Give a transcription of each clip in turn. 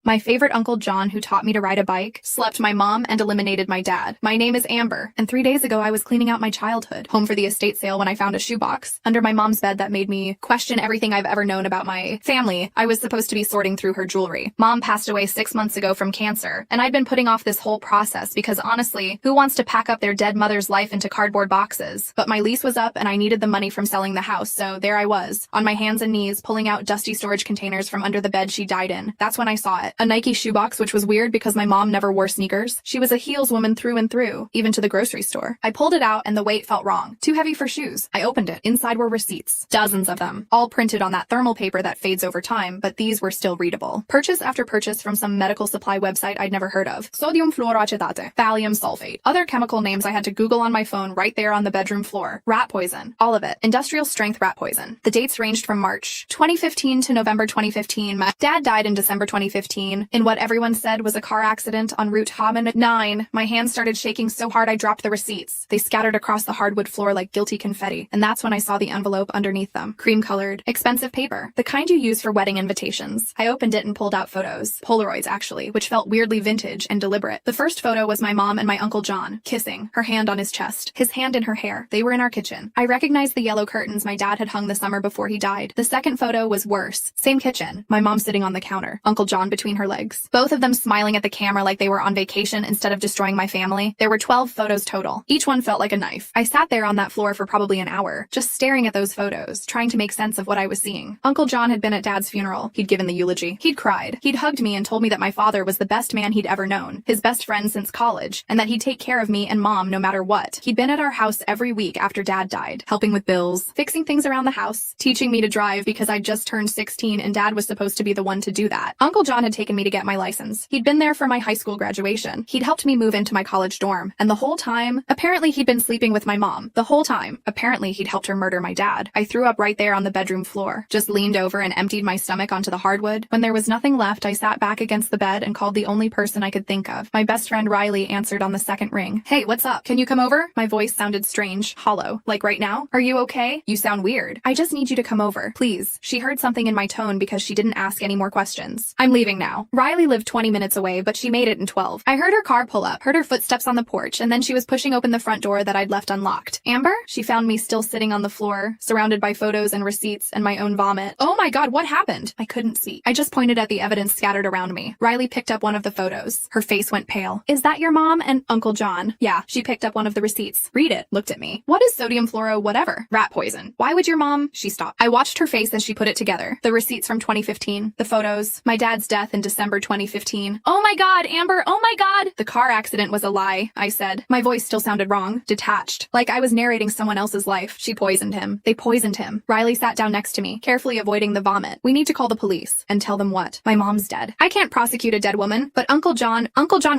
My favorite Uncle John, who taught me to ride a bike, slept my mom, and eliminated my dad. My name is Amber, and 3 days ago I was cleaning out my childhood, home for the estate sale when I found a shoebox under my mom's bed that made me question everything I've ever known about my family. I was supposed to be sorting through her jewelry. Mom passed away 6 months ago from cancer, and I'd been putting off this whole process because honestly, who wants to pack up their dead mother's life into cardboard boxes? But my lease was up and I needed the money from selling the house, so there I was, on my hands and knees, pulling out dusty storage containers from under the bed she died in. That's when I saw it. A Nike shoebox, which was weird because my mom never wore sneakers. She was a heels woman through and through, even to the grocery store. I pulled it out and the weight felt wrong. Too heavy for shoes. I opened it. Inside were receipts. Dozens of them. All printed on that thermal paper that fades over time, but these were still readable. Purchase after purchase from some medical supply website I'd never heard of. Sodium fluoroacetate. Thallium sulfate. Other chemical names I had to Google on my phone right there on the bedroom floor. Rat poison. All of it. Industrial strength rat poison. The dates ranged from March 2015 to November 2015. My dad died in December 2015 in what everyone said was a car accident on Route Haman 9. My hands started shaking so hard I dropped the receipts. They scattered across the hardwood floor like guilty confetti, and that's when I saw the envelope underneath them. Cream-colored, expensive paper. The kind you use for wedding invitations. I opened it and pulled out photos. Polaroids, actually, which felt weirdly vintage and deliberate. The first photo was my mom and my Uncle John, kissing, her hand on his chest, his hand in her hair. They were in our kitchen. I recognized the yellow curtains my dad had hung the summer before he died. The second photo was worse. Same kitchen. My mom sitting on the counter. Uncle John between her legs. Both of them smiling at the camera like they were on vacation instead of destroying my family. There were 12 photos total. Each one felt like a knife. I sat there on that floor for probably an hour, just staring at those photos, trying to make sense of what I was seeing. Uncle John had been at Dad's funeral. He'd given the eulogy. He'd cried. He'd hugged me and told me that my father was the best man he'd ever known, his best friend since college, and that he'd take care of me and Mom no matter what. He'd been at our house every week after Dad died, helping with bills, fixing things around the house, teaching me to drive because I'd just turned 16 and Dad was supposed to be the one to do that. Uncle John had taken me to get my license. He'd been there for my high school graduation. He'd helped me move into my college dorm. And the whole time, apparently he'd been sleeping with my mom. The whole time, apparently he'd helped her murder my dad. I threw up right there on the bedroom floor, just leaned over and emptied my stomach onto the hardwood. When there was nothing left, I sat back against the bed and called the only person I could think of. My best friend Riley answered on the second ring. Hey, what's up? Can you come over? My voice sounded strange, hollow. Like right now? Are you okay? You sound weird. I just need you to come over, please. She heard something in my tone because she didn't ask any more questions. I'm leaving now. Riley lived 20 minutes away, but she made it in 12. I heard her car pull up, heard her footsteps on the porch, and then she was pushing open the front door that I'd left unlocked. Amber? She found me still sitting on the floor, surrounded by photos and receipts and my own vomit. Oh my God, what happened? I couldn't see. I just pointed at the evidence scattered around me. Riley picked up one of the photos. Her face went pale. Is that your mom and Uncle John? Yeah, she picked up one of the receipts. Read it. Looked at me. What is sodium fluoro whatever? Rat poison. Why would your mom? She stopped. I watched her face as she put it together. The receipts from 2015. The photos. My dad's death in December 2015. Oh my God, Amber, oh my God! The car accident was a lie, I said. My voice still sounded wrong, detached, like I was narrating someone else's life. She poisoned him. They poisoned him. Riley sat down next to me, carefully avoiding the vomit. We need to call the police. And tell them what? My mom's dead. I can't prosecute a dead woman, but Uncle John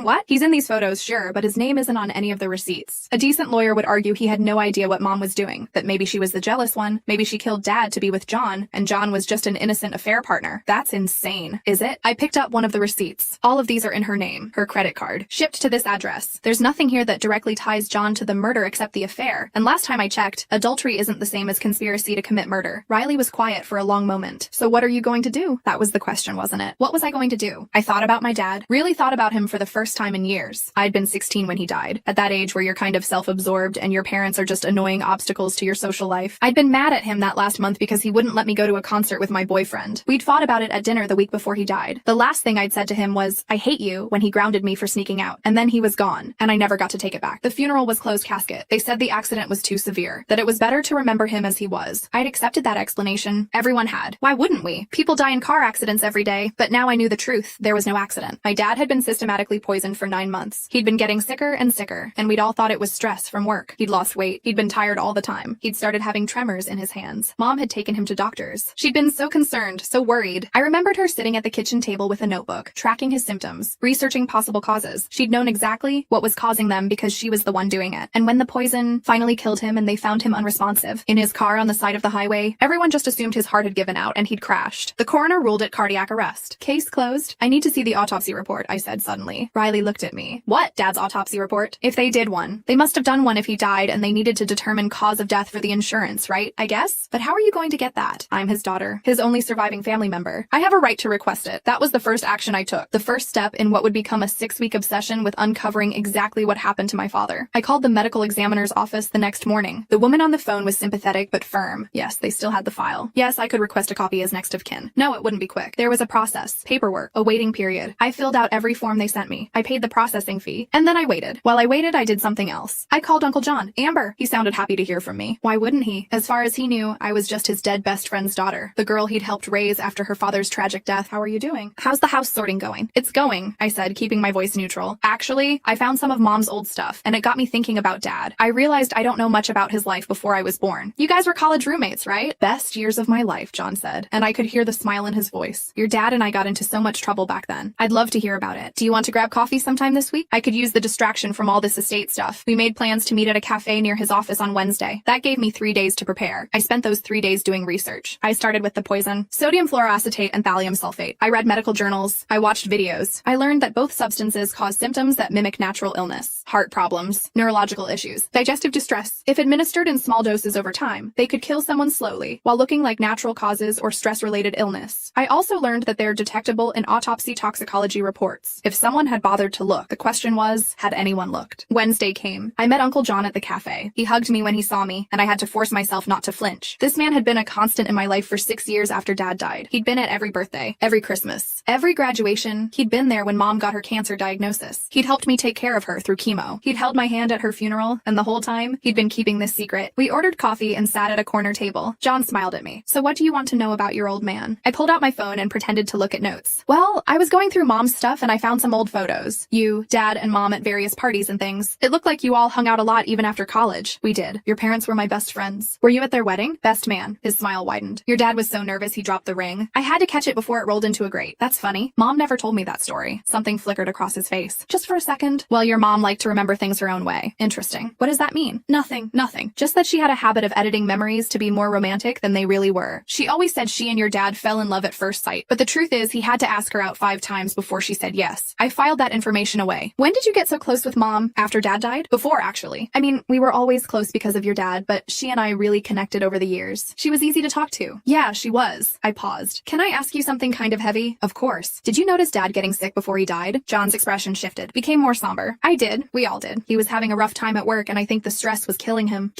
what? He's in these photos, sure, but his name isn't on any of the receipts. A decent lawyer would argue he had no idea what Mom was doing, that maybe she was the jealous one, maybe she killed Dad to be with John, and John was just an innocent affair partner. That's insane. Is it? I picked up one of the receipts. All of these are in her name, her credit card, shipped to this address. There's nothing here that directly ties John to the murder except the affair. And last time I checked, adultery isn't the same as conspiracy to commit murder. Riley was quiet for a long moment. So what are you going to do? That was the question, wasn't it? What was I going to do? I thought about my dad, really thought about him for the first time in years. I'd been 16 when he died. At that age where you're kind of self-absorbed and your parents are just annoying obstacles to your social life. I'd been mad at him that last month because he wouldn't let me go to a concert with my boyfriend. We'd fought about it at dinner the week before he died. The last thing I'd said to him was, I hate you, when he grounded me for sneaking out. And then he was gone, and I never got to take it back. The funeral was closed casket. They said the accident was too severe, that it was better to remember him as he was. I'd accepted that explanation. Everyone had. Why wouldn't we? People die in car accidents every day, but now I knew the truth. There was no accident. My dad had been systematically poisoned for 9 months. He'd been getting sicker and sicker, and we'd all thought it was stress from work. He'd lost weight. He'd been tired all the time. He'd started having tremors in his hands. Mom had taken him to doctors. She'd been so concerned, so worried. I remembered her sitting at the kitchen table with a notebook, tracking his symptoms, researching possible causes. She'd known exactly what was causing them because she was the one doing it. And when the poison finally killed him and they found him unresponsive in his car on the side of the highway, everyone just assumed his heart had given out and he'd crashed. The coroner ruled it cardiac arrest. Case closed. I need to see the autopsy report, I said suddenly. Riley looked at me. What? Dad's autopsy report? If they did one. They must have done one if he died and they needed to determine cause of death for the insurance, right? I guess? But how are you going to get that? I'm his daughter, his only surviving family member. I have a right to request it. That was the first action I took, the first step in what would become a 6-week obsession with uncovering exactly what happened to my father. I called the medical examiner's office the next morning. The woman on the phone was sympathetic but firm. Yes, they still had the file. Yes, I could request a copy as next of kin. No, it wouldn't be quick. There was a process, paperwork, a waiting period. I filled out every form they sent me. I paid the processing fee, and then I waited. While I waited, I did something else. I called Uncle John. Amber. He sounded happy to hear from me. Why wouldn't he? As far as he knew, I was just his dead best friend's daughter, the girl he'd helped raise after her father's tragic death. How are you doing? How's the house sorting going? It's going, I said, keeping my voice neutral. Actually, I found some of Mom's old stuff, and it got me thinking about Dad. I realized I don't know much about his life before I was born. You guys were college roommates, right? Best years of my life, John said, and I could hear the smile in his voice. Your dad and I got into so much trouble back then. I'd love to hear about it. Do you want to grab coffee sometime this week? I could use the distraction from all this estate stuff. We made plans to meet at a cafe near his office on Wednesday. That gave me 3 days to prepare. I spent those 3 days doing research. I started with the poison, sodium fluoroacetate and thallium sulfate. I read medical journals. I watched videos. I learned that both substances cause symptoms that mimic natural illness, heart problems, neurological issues, digestive distress. If administered in small doses over time, they could kill someone slowly while looking like natural causes or stress-related illness. I also learned that they're detectable in autopsy toxicology reports. If someone had bothered to look, the question was, had anyone looked? Wednesday came. I met Uncle John at the cafe. He hugged me when he saw me, and I had to force myself not to flinch. This man had been a constant in my life for 6 years after Dad died. He'd been at every birthday, every Christmas, every graduation. He'd been there when Mom got her cancer diagnosis. He'd helped me take care of her through chemo. He'd held my hand at her funeral, and the whole time, he'd been keeping this secret. We ordered coffee and sat at a corner table. John smiled at me. So what do you want to know about your old man? I pulled out my phone and pretended to look at notes. Well, I was going through Mom's stuff and I found some old photos. You, Dad, and Mom at various parties and things. It looked like you all hung out a lot even after college. We did. Your parents were my best friends. Were you at their wedding? Best man. His smile widened. Your dad was so nervous he dropped the ring. I had to catch it before it rolled into a grate. That's funny. Mom never told me that story. Something flickered across his face. Just for a second. Well, your mom liked to remember things her own way. Interesting. What does that mean? Nothing. Just that she had a habit of editing memories to be more romantic than they really were. She always said she and your dad fell in love at first sight, but the truth is he had to ask her out 5 times before she said yes. I filed that information away. When did you get so close with Mom? After Dad died? Before, actually. I mean, we were always close because of your dad, but she and I really connected over the years. She was easy to talk to. Yeah, she was. I paused. Can I ask you something kind of heavy? Of course. Did you notice Dad getting sick before he died? John's expression shifted, became more somber. I did. We all did. He was having a rough time at work, and I think the stress was killing him.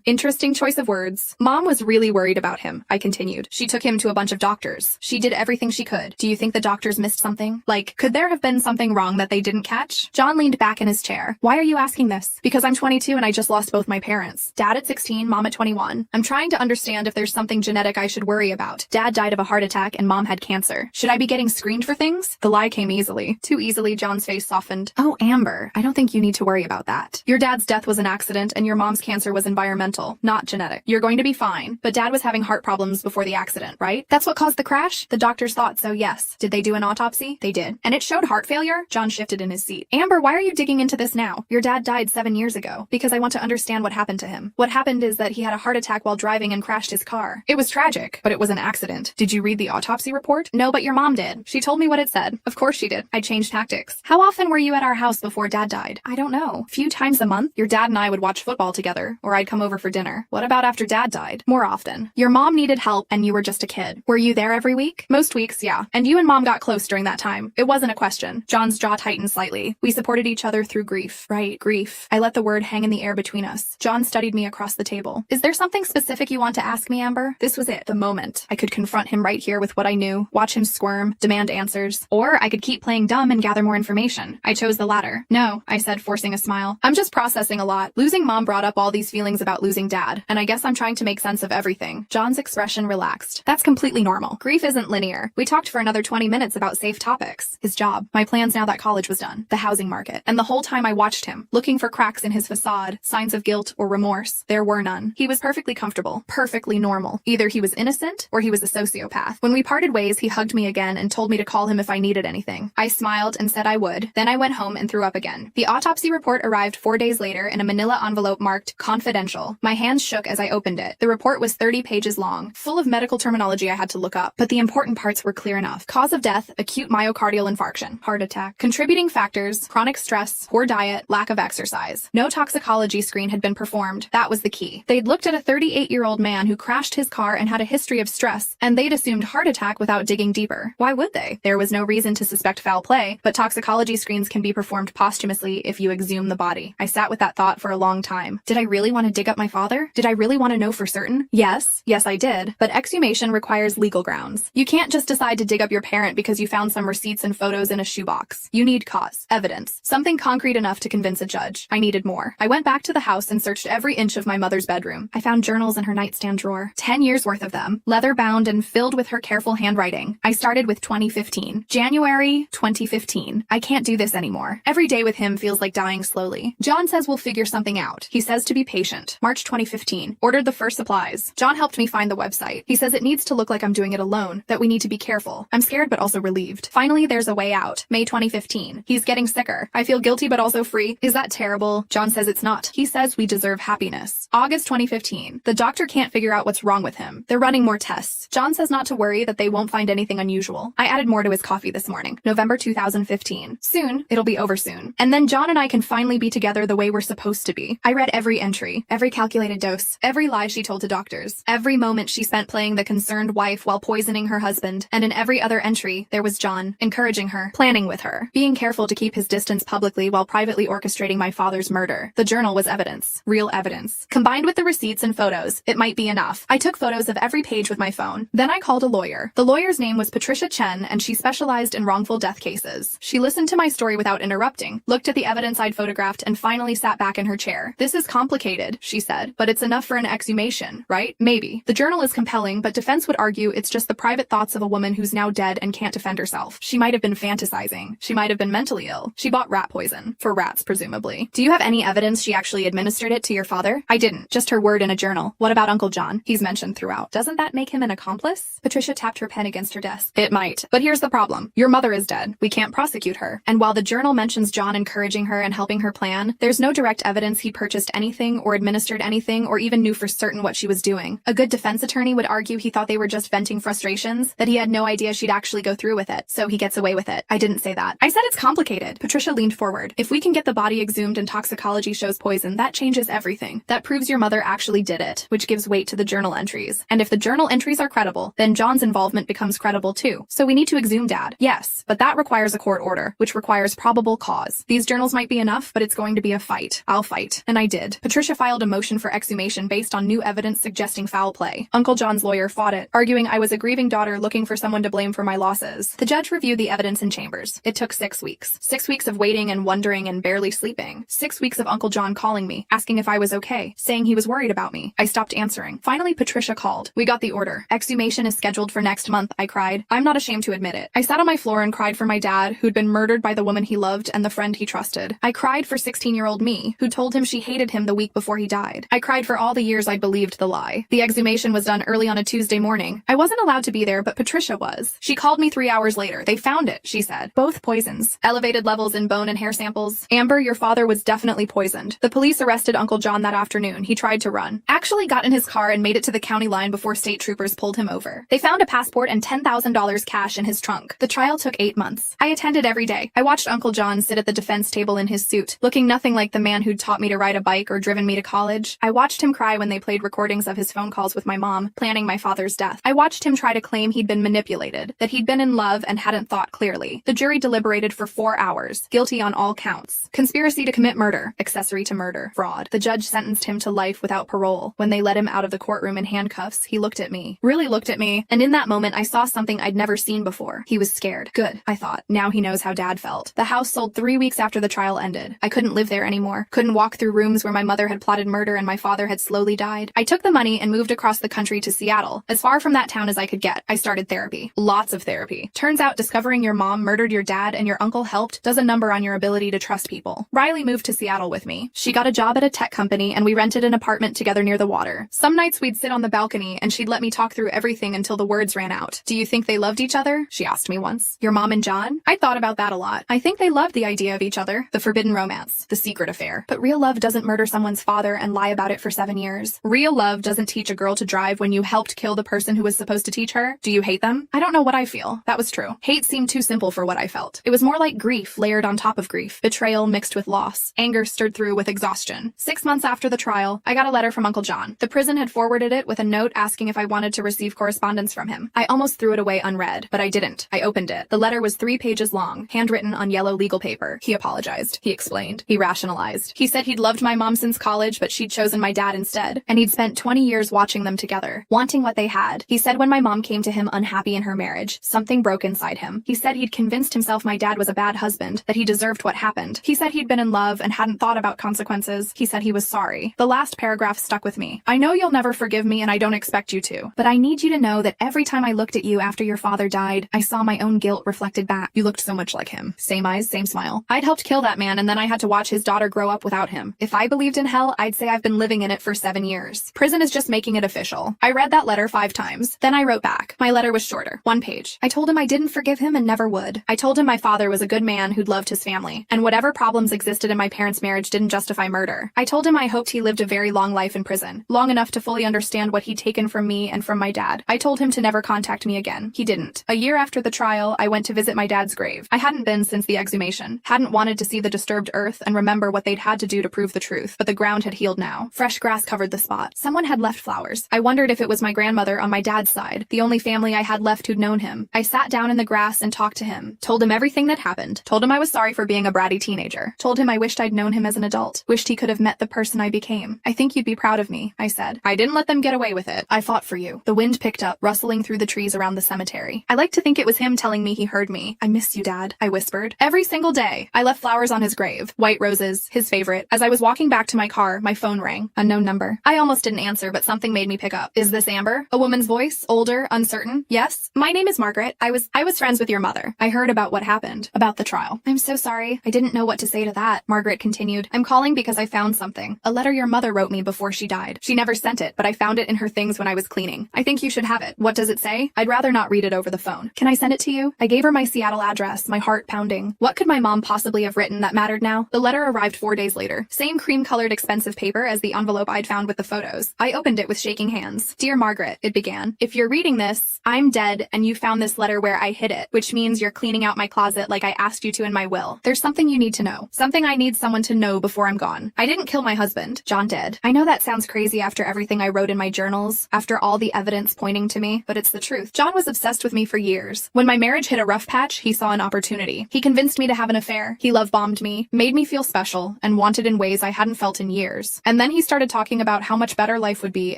Interesting choice of words. Mom was really worried about him, I continued. She took him to a bunch of doctors. She did everything she could. Do you think the doctors missed something? Like, could there have been something wrong that they didn't catch? John leaned back in his chair. Why are you asking this? Because I'm 22 and I just lost both my parents. Dad at 16, Mom at 21. I'm trying to understand if there's something genetic I should worry about. Dad died of a heart attack and Mom had cancer. Should I be getting screened for things? The lie came easily. Too easily, John's face softened. Oh, Amber, I don't think you need to worry about that. Your dad's death was an accident and your mom's cancer was environmental, not genetic. You're going to be fine, but Dad was having heart problems before the accident, right? That's what caused the crash? The doctors thought so, yes. Did they do an autopsy? They did. And it showed heart failure? John shifted in his seat. Amber, why are you digging into this now? Your dad died 7 years ago. Because I want to understand what happened to him. What happened is that he had a heart attack while driving and crashed his car. It was tragic, but it was an accident. Did you read the autopsy report? No, but your mom did. She told me what it said. Of course she did. I changed tactics. How often were you at our house before Dad died? I don't know. Few times a month. Your dad and I would watch football together, or I'd come over for dinner. What about after Dad died? More often. Your mom needed help and you were just a kid. Were you there every week? Most weeks, yeah. And you and Mom got close during that time. It wasn't a question. John's jaw tightened slightly. We supported each other through grief. Right, grief. I let the word hang in the air between us. John studied me across the table. Is there something specific you want to ask me, Amber? This was it. The moment. I could confront him right here with what I knew, watch him squirm, demand answers, or I could keep playing dumb and gather more information. I chose the latter. No, I said, forcing a smile. I'm just processing a lot. Losing Mom brought up all these feelings about losing Dad, and I guess I'm trying to make sense of everything. John's expression relaxed. That's completely normal. Grief isn't linear. We talked for another 20 minutes about safe topics. His job, my plans now that college was done, the housing market, and the whole time I watched him, looking for cracks in his facade, signs of guilt or remorse. There were none. He was perfectly comfortable, perfectly normal. Either he was innocent or he was a sociopath. When we parted ways, he hugged me again and told me to call him if I needed anything. I smiled and said I would. Then I went home and threw up again. The autopsy report arrived 4 days later in a manila envelope marked confidential. My hands shook as I opened it. The report was 30 pages long, full of medical terminology I had to look up, but the important parts were clear enough. Cause of death, acute myocardial infarction, heart attack. Contributing factors, chronic stress, poor diet, lack of exercise. No toxicology screen had been performed. That was the key. They'd looked at a 38-year-old man who crashed his car and had a history of stress, and they'd assumed heart attack without digging deeper. Why Why would they? There was no reason to suspect foul play, but toxicology screens can be performed posthumously if you exhume the body. I sat with that thought for a long time. Did I really want to dig up my father? Did I really want to know for certain? Yes, I did. But exhumation requires legal grounds. You can't just decide to dig up your parent because you found some receipts and photos in a shoebox. You need cause, evidence, something concrete enough to convince a judge. I needed more. I went back to the house and searched every inch of my mother's bedroom. I found journals in her nightstand drawer, 10 years worth of them, leather bound and filled with her careful handwriting. I started with 2015. January 2015. I can't do this anymore. Every day with him feels like dying slowly. John says we'll figure something out. He says to be patient. March 2015. Ordered the first supplies. John helped me find the website. He says it needs to look like I'm doing it alone, that we need to be careful. I'm scared but also relieved. Finally, there's a way out. May 2015. He's getting sicker. I feel guilty but also free. Is that terrible? John says it's not. He says we deserve happiness. August 2015. The doctor can't figure out what's wrong with him. They're running more tests. John says not to worry, that they won't find anything unusual. I added more to his coffee this morning. November 2015. Soon. It'll be over soon. And then John and I can finally be together the way we're supposed to be. I read every entry, every calculated dose, every lie she told to doctors, every moment she spent playing the concerned wife while poisoning her husband, and in every other entry, there was John, encouraging her, planning with her, being careful to keep his distance publicly while privately orchestrating my father's murder. The journal was evidence, real evidence. Combined with the receipts and photos, it might be enough. I took photos of every page with my phone. Then I called a lawyer. The lawyer's name was Patricia Chen, and she specialized in wrongful death cases. She listened to my story without interrupting, looked at the evidence I'd photographed, and finally sat back in her chair. This is complicated, she said, but it's enough for an exhumation, right? Maybe. The journal is compelling, but defense would argue it's just the private thoughts of a woman who's now dead and can't defend herself. She might have been fantasizing. She might have been mentally ill. She bought rat poison. For rats, presumably. Do you have any evidence she actually administered it to your father? I didn't. Just her word in a journal. What about Uncle John? He's mentioned throughout. Doesn't that make him an accomplice? Patricia tapped her pen against her desk. It might. But here's the problem. Your mother is dead. We can't prosecute her. And while the journal mentions John encouraging her and helping her plan, there's no direct evidence he purchased anything or administered anything or even knew for certain what she was doing. A good defense attorney would argue he thought they were just venting frustrations, that he had no idea she'd actually go through with it, so he gets away with it. I didn't say that. I said it's complicated. Patricia leaned forward. If we can get the body exhumed and toxicology shows poison, that changes everything. That proves your mother actually did it, which gives weight to the journal entries. And if the journal entries are credible, then John's involvement becomes credible too. So we need to exhume Dad. Yes, but that requires a court order, which requires probable cause. These journals might be enough, but it's going to be a fight. I'll fight. And I did. Patricia filed a motion for exhumation based on new evidence suggesting foul play. Uncle John's lawyer fought it, arguing I was a grieving daughter looking for someone to blame for my losses. The judge reviewed the evidence in chambers. It took 6 weeks. 6 weeks of waiting and wondering and barely sleeping. 6 weeks of Uncle John calling me, asking if I was okay, saying he was worried about me. I stopped answering. Finally, Patricia called. We got the order. Exhumation is scheduled for next month, I cried. I'm not ashamed to admit it. I sat on my floor and cried for my dad, who'd been murdered by the woman he loved and the friend he trusted. I cried for 16-year-old me, who told him she hated him the week before he died. I cried for all the years I'd believed the lie. The exhumation was done early on a Tuesday morning. I wasn't allowed to be there, but Patricia was. She called me 3 hours later. They found it, she said. Both poisons. Elevated levels in bone and hair samples. Amber, your father was definitely poisoned. The police arrested Uncle John that afternoon. He tried to run. Actually got in his car and made it to the county line before state troopers pulled him over. They found a passport and $10,000 cash in his trunk. The trial took 8 months. I attended every day. I watched Uncle John sit at the defense table in his suit, looking nothing like the man who'd taught me to ride a bike or driven me to college. I watched him cry when they played recordings of his phone calls with my mom, planning my father's death. I watched him try to claim he'd been manipulated, that he'd been in love and hadn't thought clearly. The jury deliberated for 4 hours. Guilty on all counts. Conspiracy to commit murder, accessory to murder, fraud. The judge sentenced him to life without parole. When they let him out of the courtroom in handcuffs, he looked at me. Really looked at me, and in that moment I saw something I'd never seen before. He was scared. Good, I thought. Now he knows how Dad felt. The house sold 3 weeks after the trial ended. I couldn't live there anymore. Couldn't walk through rooms where my mother had plotted murder and my father had slowly died. I took the money and moved across the country to Seattle, as far from that town as I could get. I started therapy. Lots of therapy. Turns out discovering your mom murdered your dad and your uncle helped does a number on your ability to trust people. Riley moved to Seattle with me. She got a job at a tech company and we rented an apartment together near the water. Some nights we'd sit on the balcony and she'd let me talk through everything until the words ran out. Do you think they loved each other? She asked me once. Your mom and John? I thought about that a lot. I think they loved the idea of each other, the forbidden romance, the secret affair. But real love doesn't murder someone's father and lie about it for 7 years. Real love doesn't teach a girl to drive when you helped kill the person who was supposed to teach her. Do you hate them? I don't know what I feel. That was true. Hate seemed too simple for what I felt. It was more like grief layered on top of grief. Betrayal mixed with loss. Anger stirred through with exhaustion. 6 months after the trial, I got a letter from Uncle John. The prison had forwarded it with a note asking if I wanted to receive correspondence from him. I almost threw it away unread. said, but I didn't. I opened it. The letter was 3 pages long, handwritten on yellow legal paper. He apologized. He explained. He rationalized. He said he'd loved my mom since college, but she'd chosen my dad instead. And he'd spent 20 years watching them together, wanting what they had. He said when my mom came to him unhappy in her marriage, something broke inside him. He said he'd convinced himself my dad was a bad husband, that he deserved what happened. He said he'd been in love and hadn't thought about consequences. He said he was sorry. The last paragraph stuck with me. I know you'll never forgive me and I don't expect you to, but I need you to know that every time I looked at you after your father died, I saw my own guilt reflected back. You looked so much like him. Same eyes, same smile. I'd helped kill that man and then I had to watch his daughter grow up without him. If I believed in hell, I'd say I've been living in it for 7 years. Prison is just making it official. I read that letter 5 times. Then I wrote back. My letter was shorter. 1 page. I told him I didn't forgive him and never would. I told him my father was a good man who'd loved his family, and whatever problems existed in my parents' marriage didn't justify murder. I told him I hoped he lived a very long life in prison, long enough to fully understand what he'd taken from me and from my dad. I told him to never contact me again. He didn't. A year after the trial, I went to visit my dad's grave. I hadn't been since the exhumation, hadn't wanted to see the disturbed earth and remember what they'd had to do to prove the truth, but the ground had healed now. Fresh grass covered the spot. Someone had left flowers. I wondered if it was my grandmother on my dad's side, the only family I had left who'd known him. I sat down in the grass and talked to him, told him everything that happened, told him I was sorry for being a bratty teenager, told him I wished I'd known him as an adult, wished he could have met the person I became. I think you'd be proud of me, I said. I didn't let them get away with it. I fought for you. The wind picked up, rustling through the trees around the cemetery. I like to think it was him telling me he heard me. I miss you, Dad, I whispered. Every single day. I left flowers on his grave, white roses, his favorite. As I was walking back to my car, my phone rang. Unknown number. I almost didn't answer, but something made me pick up. Is this Amber? A woman's voice, older, uncertain. Yes? My name is Margaret. I was friends with your mother. I heard about what happened, about the trial. I'm so sorry. I didn't know what to say to that, Margaret continued. I'm calling because I found something. A letter your mother wrote me before she died. She never sent it, but I found it in her things when I was cleaning. I think you should have it. What does it say? I'd rather not read it over the phone. Can I send it to you? I gave her my Seattle address, my heart pounding. What could my mom possibly have written that mattered now? The letter arrived 4 days later. Same cream-colored expensive paper as the envelope I'd found with the photos. I opened it with shaking hands. Dear Margaret, it began. If you're reading this, I'm dead and you found this letter where I hid it, which means you're cleaning out my closet like I asked you to in my will. There's something you need to know. Something I need someone to know before I'm gone. I didn't kill my husband. John did. I know that sounds crazy after everything I wrote in my journals, after all the evidence pointing to me, but it's the truth. John was obsessed with me for years. When my marriage hit a rough patch, he saw an opportunity. He convinced me to have an affair. He love-bombed me, made me feel special, and wanted in ways I hadn't felt in years. And then he started talking about how much better life would be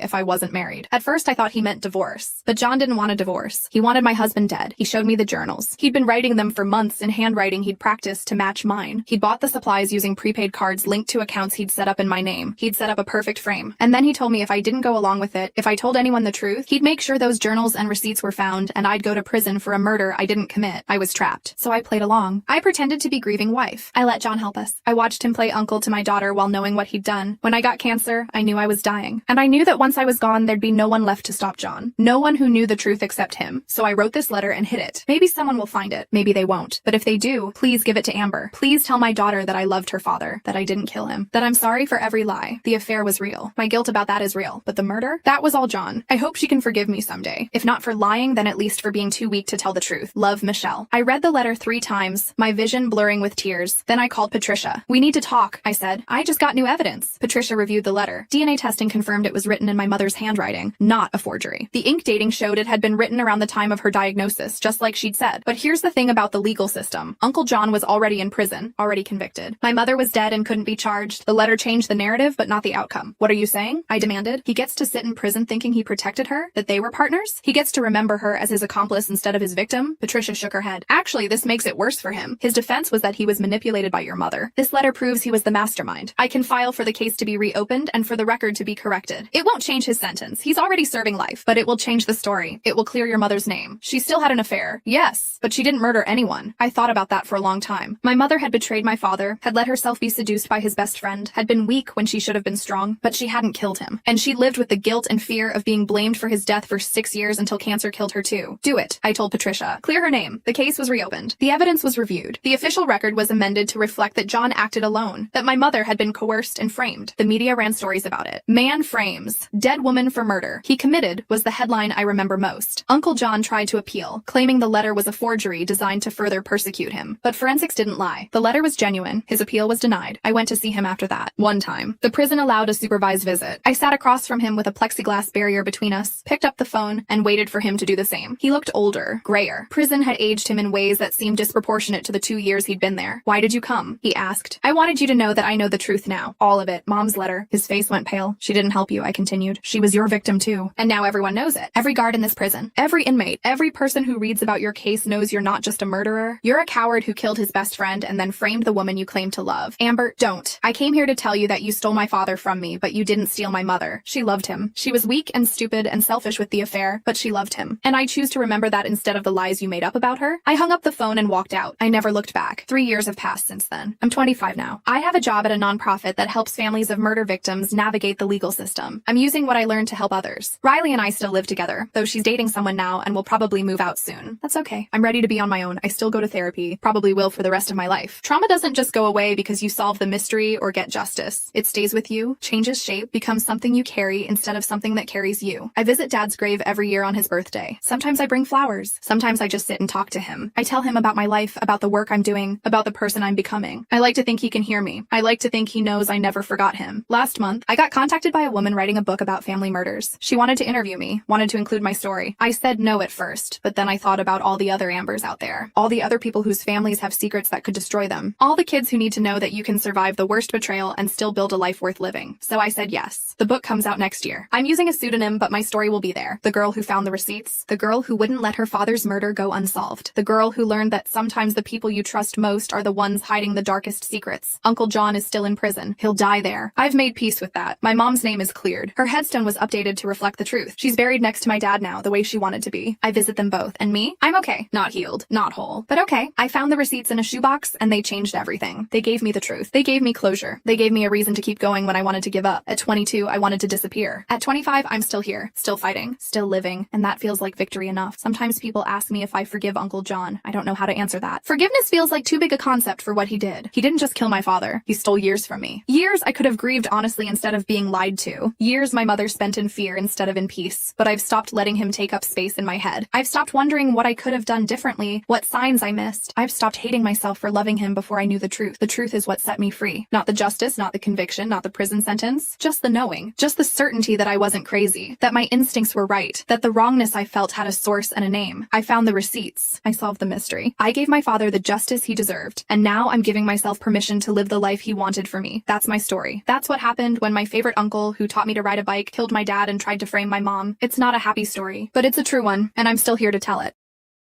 if I wasn't married. At first I thought he meant divorce, but John didn't want a divorce. He wanted my husband dead. He showed me the journals. He'd been writing them for months in handwriting he'd practiced to match mine. He'd bought the supplies using prepaid cards linked to accounts he'd set up in my name. He'd set up a perfect frame. And then he told me if I didn't go along with it, if I told anyone the truth, he'd make sure those journals and receipts were found and I'd go to prison for a murder I didn't commit. I was trapped. So I played along. I pretended to be grieving wife. I let John help us. I watched him play uncle to my daughter while knowing what he'd done. When I got cancer, I knew I was dying. And I knew that once I was gone, there'd be no one left to stop John. No one who knew the truth except him. So I wrote this letter and hid it. Maybe someone will find it. Maybe they won't. But if they do, please give it to Amber. Please tell my daughter that I loved her father, that I didn't kill him, that I'm sorry for every lie. The affair was real. My guilt about that is real. But the murder? That was all John. I hope she can forgive me someday. If not for lying, then at least for being too weak to tell the truth. Love, Michelle. I read the letter 3 times, my vision blurring with tears. Then I called Patricia. We need to talk, I said. I just got new evidence. Patricia reviewed the letter. DNA testing confirmed it was written in my mother's handwriting, not a forgery. The ink dating showed it had been written around the time of her diagnosis, just like she'd said. But here's the thing about the legal system. Uncle John was already in prison, already convicted. My mother was dead and couldn't be charged. The letter changed the narrative, but not the outcome. What are you saying? I demanded. He gets to sit in prison thinking he protected her, that they were partners? He gets to remember her as his accomplice instead of his victim? Patricia shook her head. Actually, this makes it worse for him. His defense was that he was manipulated by your mother. This letter proves he was the mastermind. I can file for the case to be reopened and for the record to be corrected. It won't change his sentence. He's already serving life, but it will change the story. It will clear your mother's name. She still had an affair. Yes, but she didn't murder anyone. I thought about that for a long time. My mother had betrayed my father, had let herself be seduced by his best friend, had been weak when she should have been strong, but she hadn't killed him. And she lived with the guilt and fear of being blamed for his death for 6 years until cancer killed her too. Do it, I told Patricia. Clear her name. The case was reopened. The evidence was reviewed. The official record was amended to reflect that John acted alone, that my mother had been coerced and framed. The media ran stories about it. Man frames. Dead woman for murder. He committed was the headline I remember most. Uncle John tried to appeal, claiming the letter was a forgery designed to further persecute him. But forensics didn't lie. The letter was genuine. His appeal was denied. I went to see him after that. One time. The prison allowed a supervised visit. I sat across from him with a plexiglass barrier between us, picked up the phone, and waited for him to do the same. He looked older, grayer. Prison had aged him in ways that seemed disproportionate to the 2 years he'd been there. Why did you come? He asked. I wanted you to know that I know the truth now. All of it. Mom's letter. His face went pale. She didn't help you, I continued. She was your victim too. And now everyone knows it. Every guard in this prison. Every inmate. Every person who reads about your case knows you're not just a murderer. You're a coward who killed his best friend and then framed the woman you claimed to love. Amber, don't. I came here to tell you that you stole my father from me, but you didn't steal my mother. She loved him. She was weak and stupid and selfish with the affair, but she loved him. And I choose to remember that instead of the lies you made up about her. I hung up the phone and walked out. I never looked back. 3 years have passed since then. I'm 25 now. I have a job at a nonprofit that helps families of murder victims navigate the legal system. I'm using what I learned to help others. Riley and I still live together, though she's dating someone now and will probably move out soon. That's okay. I'm ready to be on my own. I still go to therapy. Probably will for the rest of my life. Trauma doesn't just go away because you solve the mystery or get justice. It stays with you, changes shape, becomes something you carry instead of something that carries you. I visit Dad's grave every year on his birthday. Sometimes I bring flowers. Sometimes I just sit and talk to him. I tell him about my life, about the work I'm doing, about the person I'm becoming. I like to think he can hear me. I like to think he knows I never forgot him. Last month, I got contacted by a woman writing a book about family murders. She wanted to interview me, wanted to include my story. I said no at first, but then I thought about all the other Ambers out there. All the other people whose families have secrets that could destroy them. All the kids who need to know that you can survive the worst betrayal and still build a life worth living. So I said yes. The book comes out next year. I'm using a pseudonym, but my story will be there. The girl who found the receipts. The girl who wouldn't let her father's murder go unsolved. The girl who learned that sometimes the people you trust most are the ones hiding the darkest secrets. Uncle John is still in prison. He'll die there. I've made peace with that. My mom's name is cleared. Her headstone was updated to reflect the truth. She's buried next to my dad now, the way she wanted to be. I visit them both. And me? I'm okay. Not healed. Not whole. But okay. I found the receipts in a shoebox and they changed everything. They gave me the truth. They gave me closure. They gave me a reason to keep going when I wanted to give up. At 22, I wanted to disappear. At 25, I'm still here. Still fighting. Still living. And that feels like victory enough. Sometimes people ask me if I forgive Uncle John. I don't know how to answer that. Forgiveness feels like too big a concept for what he did. He didn't just kill my father. He stole years from me. Years I could have grieved honestly instead of being lied to. Years my mother spent in fear instead of in peace. But I've stopped letting him take up space in my head. I've stopped wondering what I could have done differently, what signs I missed. I've stopped hating myself for loving him before I knew the truth. The truth is what set me free. Not the justice, not the conviction, not the prison sentence. Just the knowing. Just the certainty that I wasn't crazy. That my instincts were right. That the wrongness I felt had a source and a name. I found the receipts. I solved the mystery. I gave my father the justice he deserved. And now I'm giving myself permission to live the life he wanted for me. That's my story. That's what happened when my favorite uncle, who taught me to ride a bike, killed my dad and tried to frame my mom. It's not a happy story, but it's a true one, and I'm still here to tell it.